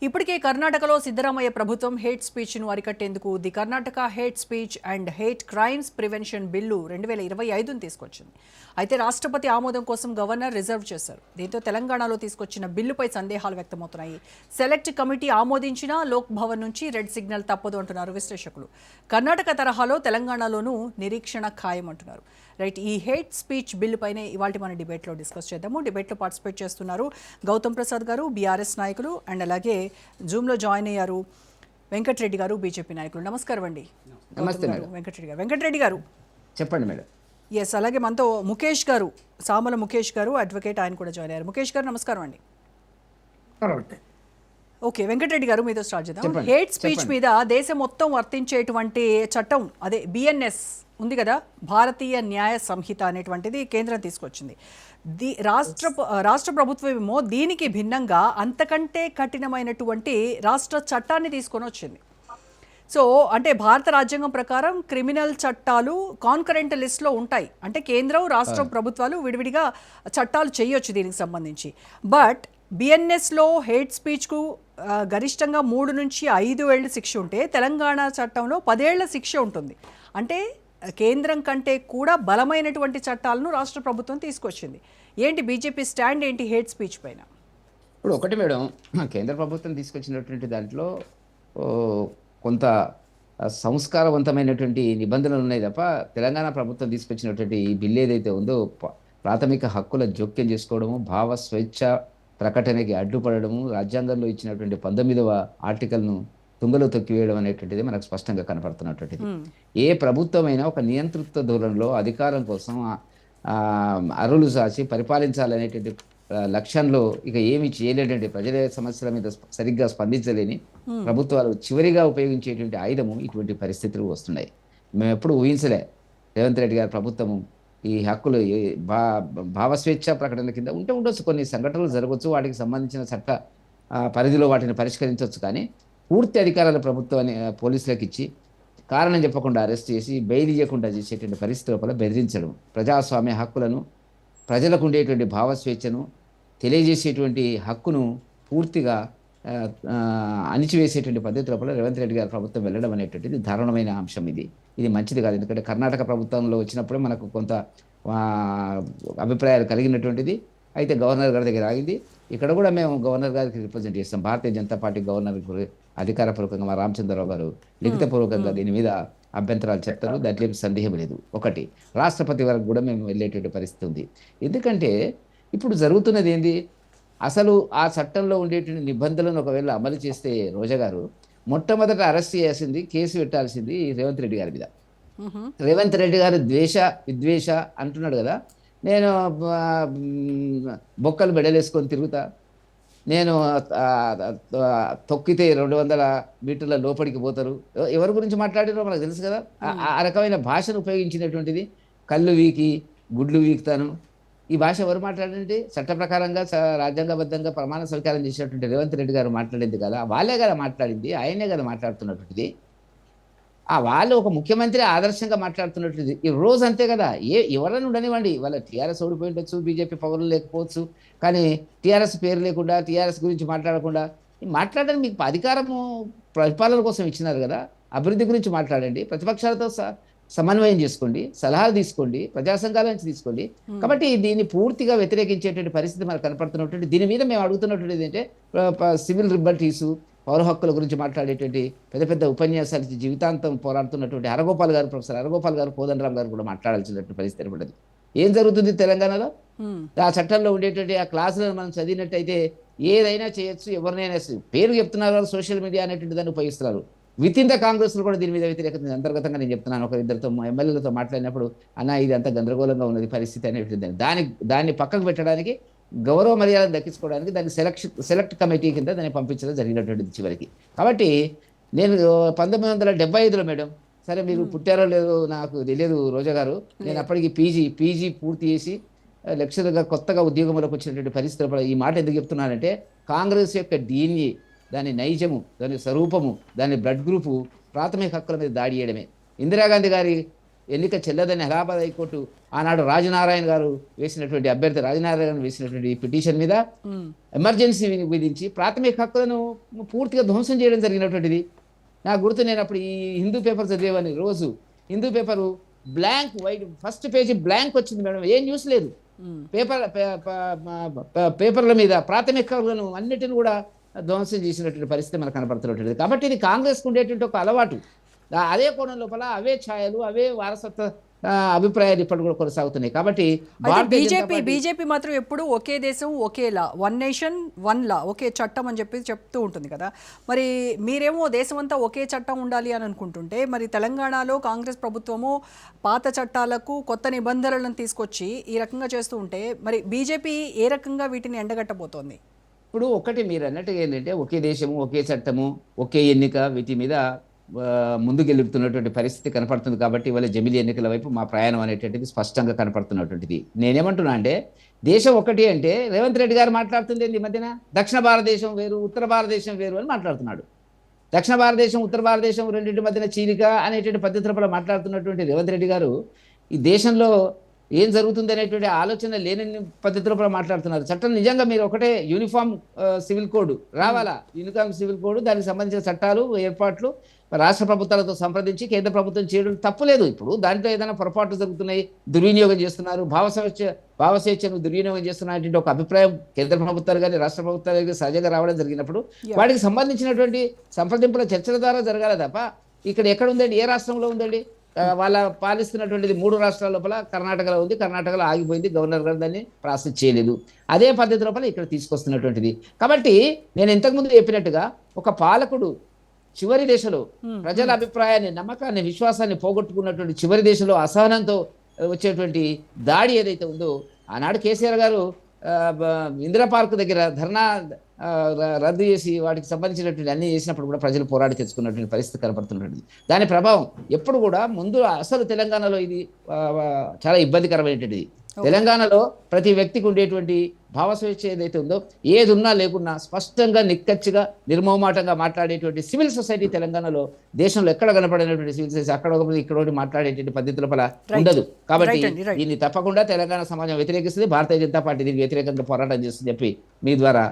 ఇప్పటికే కర్ణాటకలో సిద్ధరామయ్య ప్రభుత్వం హేట్ స్పీచ్ను అరికట్టేందుకు the Karnataka hate speech and hate crimes prevention bill 2025ను తీసుకొచ్చింది. అయితే రాష్ట్రపతి ఆమోదం కోసం గవర్నర్ రిజర్వ్ చేశారు. దీంతో తెలంగాణలో తీసుకొచ్చిన బిల్లుపై సందేహాలు వ్యక్తమవుతున్నాయి. సెలెక్ట్ కమిటీ ఆమోదించినా లోక్ భవన్ నుంచి రెడ్ సిగ్నల్ తప్పదు అంటున్నారు విశ్లేషకులు. కర్ణాటక తరహాలో తెలంగాణలోనూ నిరీక్షణ ఖాయం అంటున్నారు. రైట్, ఈ హేట్ స్పీచ్ బిల్లుపైనే ఇవాళ మన డిబేట్లో డిస్కస్ చేద్దాము. డిబేట్లో పార్టిసిపేట్ చేస్తున్నారు గౌతమ్ ప్రసాద్ గారు, బీఆర్ఎస్ నాయకులు, అండ్ అలాగే జూమ్లో జాయిన్ అయ్యారు వెంకటరెడ్డి గారు, బీజేపీ నాయకులు. నమస్కారం అండి. నమస్తే వెంకటరెడ్డి గారు చెప్పండి మేడం. ఎస్, అలాగే మనతో ముఖేష్ గారు, సామల ముఖేష్ గారు, అడ్వకేట్, ఆయన కూడా జాయిన్ అయ్యారు. ముఖేష్ గారు నమస్కారం అండి. ఓకే, వెంకటరెడ్డి గారు మీతో స్టార్ట్ చేద్దాం. హేట్ స్పీచ్ మీద దేశం మొత్తం వర్తించేటువంటి చట్టం, అదే బిఎన్ఎస్ ఉంది కదా, భారతీయ న్యాయ సంహిత అనేటువంటిది కేంద్రం తీసుకొచ్చింది. రాష్ట్ర ప్రభుత్వం ఏమో దీనికి భిన్నంగా అంతకంటే కఠినమైనటువంటి రాష్ట్ర చట్టాన్ని తీసుకొని వచ్చింది. సో అంటే భారత రాజ్యాంగం ప్రకారం క్రిమినల్ చట్టాలు కాన్కరెంట్ లిస్ట్లో ఉంటాయి. అంటే కేంద్రం, రాష్ట్ర ప్రభుత్వాలు విడివిడిగా చట్టాలు చేయొచ్చు దీనికి సంబంధించి. బట్ బిఎన్ఎస్లో హేట్ స్పీచ్కు గరిష్టంగా 3 నుంచి 5 ఏళ్ల శిక్ష ఉంటే తెలంగాణ చట్టంలో 10 ఏళ్ల శిక్ష ఉంటుంది. అంటే కేంద్రం కంటే కూడా బలమైనటువంటి చట్టాలను రాష్ట్ర ప్రభుత్వం తీసుకొచ్చింది. ఏంటి బీజేపీ స్టాండ్ ఏంటి హేట్ స్పీచ్ పైన? ఇప్పుడు ఒకటి మేడం, కేంద్ర ప్రభుత్వం తీసుకొచ్చినటువంటి దాంట్లో కొంత సంస్కారవంతమైనటువంటి నిబంధనలు ఉన్నాయి తప్ప తెలంగాణ ప్రభుత్వం తీసుకొచ్చినటువంటి ఈ బిల్లు ఏదైతే ఉందో ప్రాథమిక హక్కుల జోక్యం చేసుకోవడము, భావ స్వేచ్ఛ ప్రకటనకి అడ్డుపడము, రాజ్యాంగంలో ఇచ్చినటువంటి 19వ ఆర్టికల్ను తుంగలో తొక్కివేయడం అనేటువంటిది మనకు స్పష్టంగా కనపడుతున్నటువంటిది. ఏ ప్రభుత్వమైనా ఒక నియంతృత్వ ధోరణిలో అధికారం కోసం అరులు సాచి పరిపాలించాలనేటువంటి లక్ష్యంలో ఇక ఏమి చేయలేటువంటి, ప్రజల సమస్యల మీద సరిగ్గా స్పందించలేని ప్రభుత్వాలు చివరిగా ఉపయోగించేటువంటి ఆయుధము ఇటువంటి పరిస్థితులు వస్తున్నాయి. మేము ఎప్పుడు ఊహించలే రేవంత్ రెడ్డి గారి ప్రభుత్వము ఈ హక్కులు భావస్వేచ్ఛ ప్రకటన కింద ఉండొచ్చు, కొన్ని సంఘటనలు జరగవచ్చు, వాటికి సంబంధించిన చట్ట పరిధిలో వాటిని పరిష్కరించవచ్చు. కానీ పూర్తి అధికారాల ప్రభుత్వాన్ని పోలీసులకు ఇచ్చి కారణం చెప్పకుండా అరెస్ట్ చేసి బెయిల్ ఇవ్వకుండా చేసేటువంటి పరిస్థితి లోపల బెదిరించడం, ప్రజాస్వామ్య హక్కులను, ప్రజలకు ఉండేటువంటి భావస్వేచ్ఛను తెలియజేసేటువంటి హక్కును పూర్తిగా అణిచివేసేటువంటి పద్ధతి లోపల రేవంత్ రెడ్డి గారి ప్రభుత్వం వెళ్ళడం అనేటువంటిది దారుణమైన అంశం. ఇది మంచిది కాదు. ఎందుకంటే కర్ణాటక ప్రభుత్వంలో వచ్చినప్పుడే మనకు కొంత అభిప్రాయాలు కలిగినటువంటిది. అయితే గవర్నర్ గారి దగ్గర ఆగింది. ఇక్కడ కూడా మేము గవర్నర్ గారికి రిప్రజెంట్ చేస్తాం. భారతీయ జనతా పార్టీ గవర్నర్ అధికారపూర్వకంగా మా రామచంద్రరావు గారు లిఖితపూర్వకంగా దీని మీద అభ్యంతరాలు చెప్తారు, దాంట్లో ఏమి సందేహం లేదు. ఒకటి, రాష్ట్రపతి వరకు కూడా మేము వెళ్ళేటువంటి పరిస్థితి ఉంది. ఎందుకంటే ఇప్పుడు జరుగుతున్నది ఏంది, అసలు ఆ చట్టంలో ఉండేటువంటి నిబంధనలను ఒకవేళ అమలు చేస్తే రోజా గారు మొట్టమొదట అరెస్ట్ చేయాల్సింది, కేసు పెట్టాల్సింది రేవంత్ రెడ్డి గారి మీద. రేవంత్ రెడ్డి గారు విద్వేష అంటున్నాడు కదా, నేను బొక్కలు మెడలేసుకొని తిరుగుతా, నేను తొక్కితే 200 మీటర్ల లోపలికి పోతారు, ఎవరి గురించి మాట్లాడారో మనకు తెలుసు కదా. ఆ రకమైన భాషను ఉపయోగించినటువంటిది, కళ్ళు వీకి గుడ్లు వీకుతాను, ఈ భాష ఎవరు మాట్లాడండి? చట్ట ప్రకారంగా రాజ్యాంగబద్ధంగా ప్రమాణ స్వీకారం చేసినటువంటి రేవంత్ రెడ్డి గారు మాట్లాడింది కదా, వాళ్ళే కదా మాట్లాడింది, ఆయనే కదా మాట్లాడుతున్నటువంటిది. వాళ్ళు ఒక ముఖ్యమంత్రి ఆదర్శంగా మాట్లాడుతున్నటువంటిది ఈ రోజు అంతే కదా. ఎవరైనా ఉండనివ్వండి, వాళ్ళ టీఆర్ఎస్ ఓడిపోయి ఉండొచ్చు, బీజేపీ పవర్లు లేకపోవచ్చు, కానీ టీఆర్ఎస్ పేరు లేకుండా, టీఆర్ఎస్ గురించి మాట్లాడకుండా మాట్లాడడానికి మీకు అధికారము పరిపాలన కోసం ఇచ్చినారు కదా. అభివృద్ధి గురించి మాట్లాడండి, ప్రతిపక్షాలతో సమన్వయం చేసుకోండి, సలహాలు తీసుకోండి, ప్రజా సంఘాల నుంచి తీసుకోండి. కాబట్టి దీన్ని పూర్తిగా వ్యతిరేకించేటువంటి పరిస్థితి మనకు కనపడుతున్నటువంటి. దీని మీద మేము అడుగుతున్నటువంటిది ఏంటంటే, సివిల్ లిబర్టీసు, పౌర హక్కుల గురించి మాట్లాడేటువంటి పెద్ద పెద్ద ఉపన్యాసాలు జీవితాంతం పోరాడుతున్నటువంటి ప్రొఫెసర్ హరగోపాల్ గారు, కోదండరామ్ గారు కూడా మాట్లాడాల్సినటువంటి పరిస్థితి ఏర్పడింది. ఏం జరుగుతుంది తెలంగాణలో? ఆ చట్టంలో ఉండేటువంటి ఆ క్లాసులను మనం చదివినట్టయితే ఏదైనా చేయొచ్చు, ఎవరినైనా పేరు చెప్తున్నారు, సోషల్ మీడియా అనేటువంటి దాన్ని ఉపయోగిస్తున్నారు. విత్ ఇన్ ద కాంగ్రెస్ లో కూడా దీని మీద వ్యతిరేకత అంతర్గతంగా నేను చెప్తున్నాను. ఒక ఇద్దరితో ఎమ్మెల్యేలతో మాట్లాడినప్పుడు, అన్న ఇది అంత గందరగోళంగా ఉన్నది పరిస్థితి అనేటువంటి దాన్ని పక్కకు పెట్టడానికి, గౌరవ మర్యాదను దక్కించుకోవడానికి దాన్ని సెలెక్ట్ కమిటీ కింద దాన్ని పంపించడం జరిగినటువంటిది చివరికి. కాబట్టి నేను 1975లో మేడం, సరే మీరు పుట్టారో లేదో నాకు తెలియదు రోజా గారు, నేను అప్పటికి పీజీ పూర్తి చేసి లెక్చరర్గా కొత్తగా ఉద్యోగంలోకి వచ్చినటువంటి పరిస్థితులు. ఈ మాట ఎందుకు చెప్తున్నానంటే, కాంగ్రెస్ యొక్క DNA, దాని నైజము, దాని స్వరూపము, దాని బ్లడ్ గ్రూపు ప్రాథమిక హక్కుల మీద దాడి చేయడమే. ఇందిరాగాంధీ గారి ఎన్నిక చెల్లదని అలహాబాద్ హైకోర్టు ఆనాడు రాజనారాయణ గారు వేసినటువంటి అభ్యర్థి రాజనారాయణ గారు వేసినటువంటి పిటిషన్ మీద ఎమర్జెన్సీ విధించి ప్రాథమిక హక్కులను పూర్తిగా ధ్వంసం చేయడం జరిగినటువంటిది నాకు గుర్తు. నేను అప్పుడు ఈ హిందూ పేపర్ చదివేవాని, రోజు Hindu paper blank white first page blank వచ్చింది మేడం, ఏ న్యూస్ లేదు. పేపర్ల మీద ప్రాథమిక హక్కులను అన్నిటిని కూడా ధ్వంసం చేసినటువంటి పరిస్థితి మనకు కనపడుతున్నటువంటిది. కాబట్టి ఇది కాంగ్రెస్కు ఉండేటువంటి ఒక అలవాటు. అదే కోణం లోపల అవే ఛాయలు, అవే వారసత్వ అభిప్రాయాలు ఇప్పటి కూడా కొనసాగుతున్నాయి. కాబట్టి బీజేపీ మాత్రం ఎప్పుడు ఒకే దేశం ఒకే లా, వన్ నేషన్ వన్ లా, ఒకే చట్టం అని చెప్పి చెప్తూ ఉంటుంది కదా. మరి మీరేమో దేశం అంతా ఒకే చట్టం ఉండాలి అని అనుకుంటుంటే, మరి తెలంగాణలో కాంగ్రెస్ ప్రభుత్వము పాత చట్టాలకు కొత్త నిబంధనలను తీసుకొచ్చి ఈ రకంగా చేస్తూ ఉంటే, మరి బీజేపీ ఏ రకంగా వీటిని ఎండగట్టబోతోంది? ఇప్పుడు ఒకటి మీరు అన్నట్టుగా ఏంటంటే ఒకే దేశము ఒకే చట్టము ఒకే ఎన్నిక, వీటి మీద ముందుకెళ్తున్నటువంటి పరిస్థితి కనపడుతుంది. కాబట్టి ఇవాళ జమిలీ ఎన్నికల వైపు మా ప్రయాణం అనేటువంటిది స్పష్టంగా కనపడుతున్నటువంటిది. నేనేమంటున్నా అంటే దేశం ఒకటి అంటే రేవంత్ రెడ్డి గారు మాట్లాడుతుంది ఈ మధ్యన దక్షిణ భారతదేశం వేరు ఉత్తర భారతదేశం వేరు అని మాట్లాడుతున్నాడు. దక్షిణ భారతదేశం ఉత్తర భారతదేశం రెండింటి మధ్యన చీలిక అనేటువంటి పద్ధతుల మాట్లాడుతున్నటువంటి రేవంత్ రెడ్డి గారు ఈ దేశంలో ఏం జరుగుతుంది అనేటువంటి ఆలోచన లేని పద్ధతిలో మాట్లాడుతున్నారు. చట్టం నిజంగా మీరు ఒకటే యూనిఫామ్ సివిల్ కోడ్ రావాలా, యూనిఫామ్ సివిల్ కోడ్, దానికి సంబంధించిన చట్టాలు ఏర్పాట్లు రాష్ట్ర ప్రభుత్వాలతో సంప్రదించి కేంద్ర ప్రభుత్వం చేయడం తప్పులేదు. ఇప్పుడు దాంట్లో ఏదైనా పొరపాట్లు జరుగుతున్నాయి, దుర్వినియోగం చేస్తున్నారు, భావస్వేచ్ఛను దుర్వినియోగం చేస్తున్నటువంటి ఒక అభిప్రాయం కేంద్ర ప్రభుత్వాలు కానీ రాష్ట్ర ప్రభుత్వాలు కానీ సహజంగా రావడం జరిగినప్పుడు వాటికి సంబంధించినటువంటి సంప్రదింపుల చర్చల ద్వారా జరగాలి తప్ప ఇక్కడ ఎక్కడ ఉందండి, ఏ రాష్ట్రంలో ఉందండి? వాళ్ళ పాలిస్తున్నటువంటిది 3 రాష్ట్రాల లోపల కర్ణాటకలో ఉంది, కర్ణాటకలో ఆగిపోయింది, గవర్నర్ గారు దాన్ని ప్రాసెస్ చేయలేదు. అదే పద్ధతి లోపల ఇక్కడ తీసుకొస్తున్నటువంటిది. కాబట్టి నేను ఇంతకుముందు చెప్పినట్టుగా ఒక పాలకుడు చివరి దశలో ప్రజల అభిప్రాయాన్ని, నమ్మకాన్ని, విశ్వాసాన్ని పోగొట్టుకున్నటువంటి చివరి దశలో అసహనంతో వచ్చేటువంటి దాడి ఏదైతే ఉందో, ఆనాడు కేసీఆర్ గారు ఇందిరా పార్క్ దగ్గర ధర్నా రద్దు చేసి వాటికి సంబంధించినటువంటి అన్ని చేసినప్పుడు కూడా ప్రజలు పోరాడి తెచ్చుకున్నటువంటి పరిస్థితి కనపడుతున్నటువంటి దాని ప్రభావం ఎప్పుడు కూడా ముందు అసలు తెలంగాణలో ఇది చాలా ఇబ్బందికరమైనటువంటిది. తెలంగాణలో ప్రతి వ్యక్తికి ఉండేటువంటి భావస్వేచ్ఛ ఏదైతే ఉందో, ఏది ఉన్నా లేకున్నా స్పష్టంగా నిక్కచ్చిగా నిర్మోమాటంగా మాట్లాడేటువంటి సివిల్ సొసైటీ తెలంగాణలో దేశంలో ఎక్కడ కనపడినటువంటి సివిల్ సొసైటీ అక్కడ ఇక్కడ మాట్లాడేటువంటి పద్ధతి లోపల ఉండదు. కాబట్టి దీన్ని తప్పకుండా తెలంగాణ సమాజం వ్యతిరేకిస్తుంది, భారతీయ జనతా పార్టీ దీనికి వ్యతిరేకంగా పోరాటం చేస్తుంది చెప్పి మీ ద్వారా